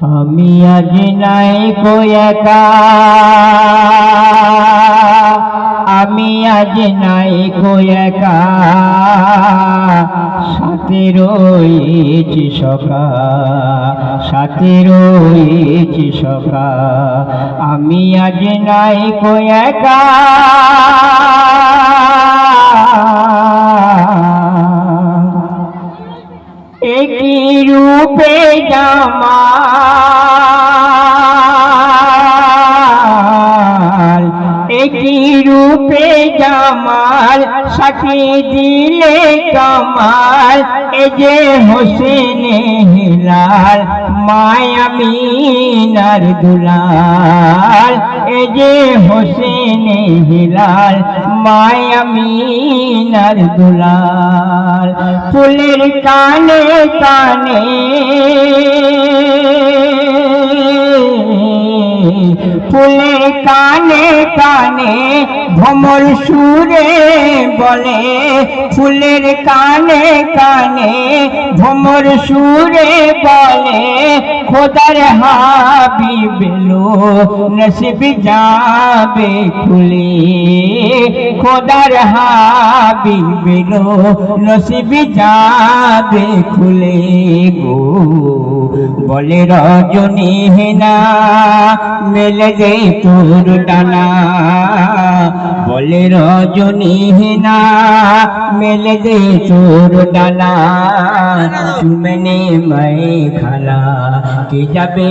আমি আজ নাই কো একা, আমি আজ নাই কো একা, সাথে রয়েছি সখা, সাথে রয়েছি সখা। আমি আজ নাই কো একা, একই রূপে জামাল, একই রূপে জামাল, সাথে দিলে কামাল। এ যে হোসেন হিলাল, মায়ামিনার দুলাল। এ যে হোসেন হিলাল, মায়ামিনার দুলাল। ফুলের কানে কানে, ফুলের কানে কানে ভ্রমর সুরে বলে, ফুলের কানে কানে ভ্রমর সুরে বলে, খোদার হাবিব লো নসিব যাবে খুলে, খোদার হাবিব লো নসিব যাবে খুলে গো। বলে রজনী হেনা মেলে দে তোর ডানা, বলে রজনী হেনা মেলে দে তোর ডানা। চুমনে मैं খালা কে যাবে।